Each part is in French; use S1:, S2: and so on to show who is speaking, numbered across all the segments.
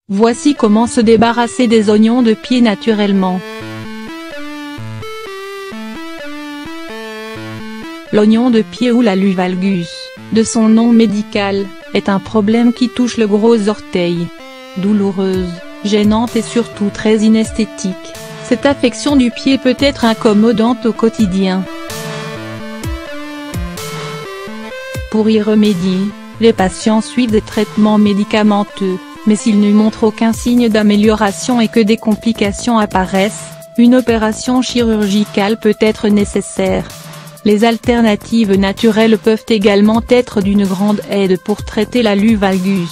S1: Voici comment se débarrasser des oignons de pied naturellement. L'oignon de pied ou la lue valgus, de son nom médical, est un problème qui touche le gros orteil. Douloureuse, gênante et surtout très inesthétique, cette affection du pied peut être incommodante au quotidien. Pour y remédier, les patients suivent des traitements médicamenteux, mais s'ils ne montrent aucun signe d'amélioration et que des complications apparaissent, une opération chirurgicale peut être nécessaire. Les alternatives naturelles peuvent également être d'une grande aide pour traiter la lue valgus.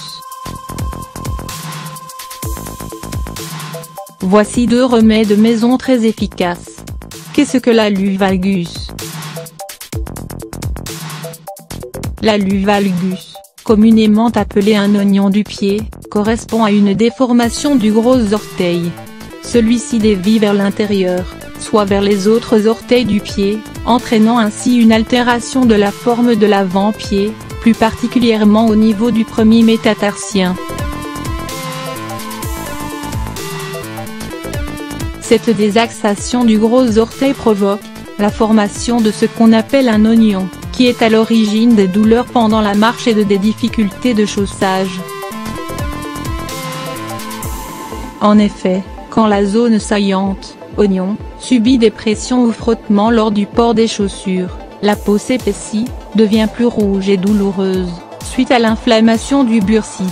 S1: Voici 2 remèdes maison très efficaces. Qu'est-ce que la lue valgus? La lue valgus, communément appelée un oignon du pied, correspond à une déformation du gros orteil. Celui-ci dévie vers l'intérieur, soit vers les autres orteils du pied, entraînant ainsi une altération de la forme de l'avant-pied, plus particulièrement au niveau du premier métatarsien. Cette désaxation du gros orteil provoque la formation de ce qu'on appelle un oignon, qui est à l'origine des douleurs pendant la marche et des difficultés de chaussage. En effet, quand la zone saillante, oignon, subit des pressions ou frottements lors du port des chaussures, la peau s'épaissit, devient plus rouge et douloureuse, suite à l'inflammation du bursite.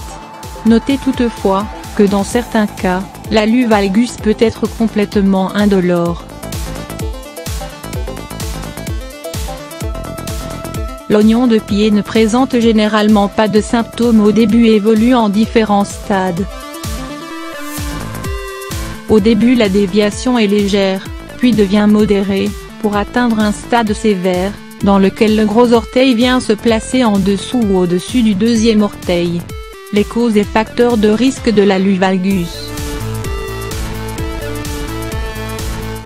S1: Notez toutefois, que dans certains cas, la lue valgus peut être complètement indolore. L'oignon de pied ne présente généralement pas de symptômes au début et évolue en différents stades. Au début la déviation est légère, puis devient modérée, pour atteindre un stade sévère, dans lequel le gros orteil vient se placer en dessous ou au-dessus du deuxième orteil. Les causes et facteurs de risque de la lue valgus.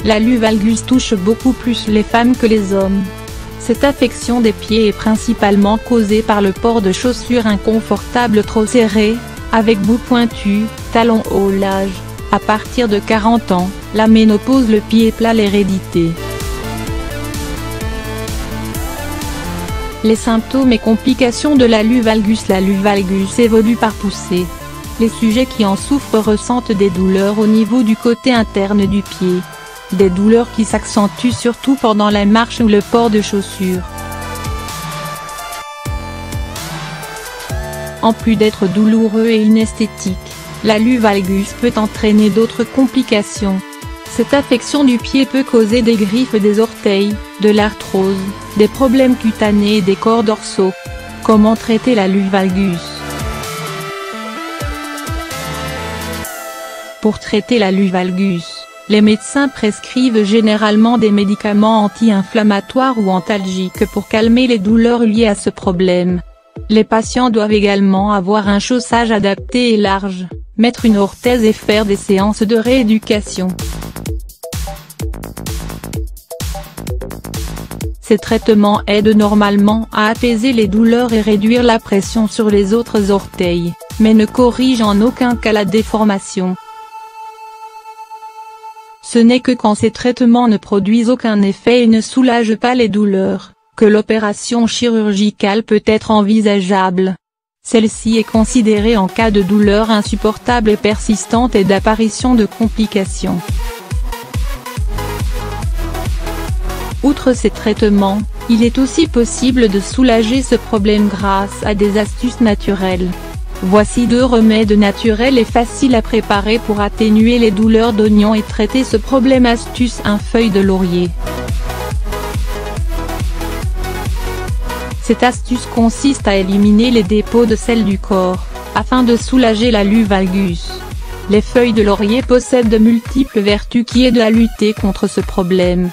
S1: La lue valgus touche beaucoup plus les femmes que les hommes. Cette affection des pieds est principalement causée par le port de chaussures inconfortables trop serrées, avec bout pointu, talons hauts. L'âge. À partir de 40 ans, la ménopause, le pied plat, l'hérédité. Les symptômes et complications de la lue valgus. La lue valgus évolue par poussée. Les sujets qui en souffrent ressentent des douleurs au niveau du côté interne du pied. Des douleurs qui s'accentuent surtout pendant la marche ou le port de chaussures. En plus d'être douloureux et inesthétique, la lue valgus peut entraîner d'autres complications. Cette affection du pied peut causer des griffes des orteils, de l'arthrose, des problèmes cutanés et des corps dorsaux. Comment traiter la lue valgus? Pour traiter la lue valgus, les médecins prescrivent généralement des médicaments anti-inflammatoires ou antalgiques pour calmer les douleurs liées à ce problème. Les patients doivent également avoir un chaussage adapté et large, mettre une orthèse et faire des séances de rééducation. Ces traitements aident normalement à apaiser les douleurs et réduire la pression sur les autres orteils, mais ne corrigent en aucun cas la déformation. Ce n'est que quand ces traitements ne produisent aucun effet et ne soulagent pas les douleurs, que l'opération chirurgicale peut être envisageable. Celle-ci est considérée en cas de douleur insupportable et persistante et d'apparition de complications. Outre ces traitements, il est aussi possible de soulager ce problème grâce à des astuces naturelles. Voici 2 remèdes naturels et faciles à préparer pour atténuer les douleurs d'oignon et traiter ce problème. Astuce 1. Feuille de laurier. Cette astuce consiste à éliminer les dépôts de sel du corps, afin de soulager la lue valgus. Les feuilles de laurier possèdent de multiples vertus qui aident à lutter contre ce problème.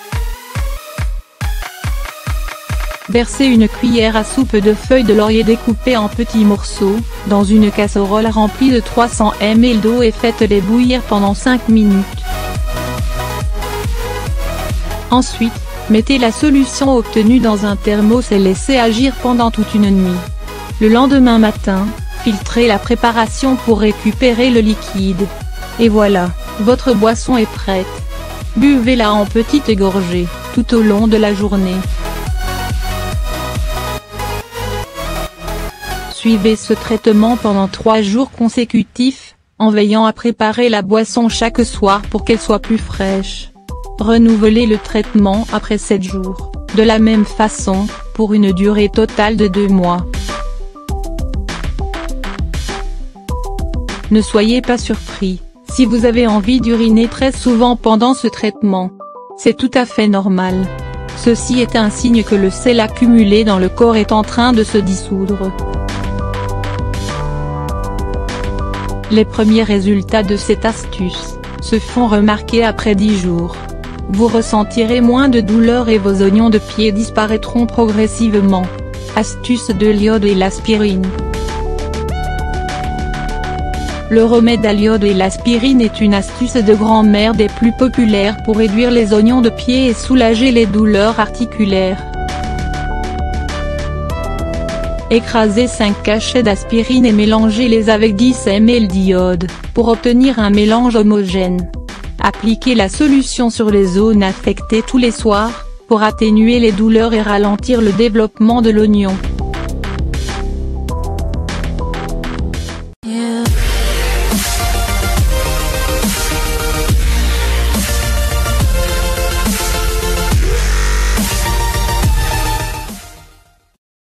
S1: Versez une cuillère à soupe de feuilles de laurier découpées en petits morceaux, dans une casserole remplie de 300 ml d'eau et faites-les bouillir pendant 5 minutes. Ensuite, Mettez la solution obtenue dans un thermos et laissez agir pendant toute une nuit. Le lendemain matin, filtrez la préparation pour récupérer le liquide. Et voilà, votre boisson est prête. Buvez-la en petites gorgées, tout au long de la journée. Suivez ce traitement pendant 3 jours consécutifs, en veillant à préparer la boisson chaque soir pour qu'elle soit plus fraîche. Renouvelez le traitement après 7 jours, de la même façon, pour une durée totale de 2 mois. Ne soyez pas surpris, si vous avez envie d'uriner très souvent pendant ce traitement. C'est tout à fait normal. Ceci est un signe que le sel accumulé dans le corps est en train de se dissoudre. Les premiers résultats de cette astuce se font remarquer après 10 jours. Vous ressentirez moins de douleur et vos oignons de pied disparaîtront progressivement. Astuce de l'iode et l'aspirine. Le remède à l'iode et l'aspirine est une astuce de grand-mère des plus populaires pour réduire les oignons de pied et soulager les douleurs articulaires. Écrasez 5 cachets d'aspirine et mélangez-les avec 10 ml d'iode, pour obtenir un mélange homogène. Appliquez la solution sur les zones affectées tous les soirs, pour atténuer les douleurs et ralentir le développement de l'oignon.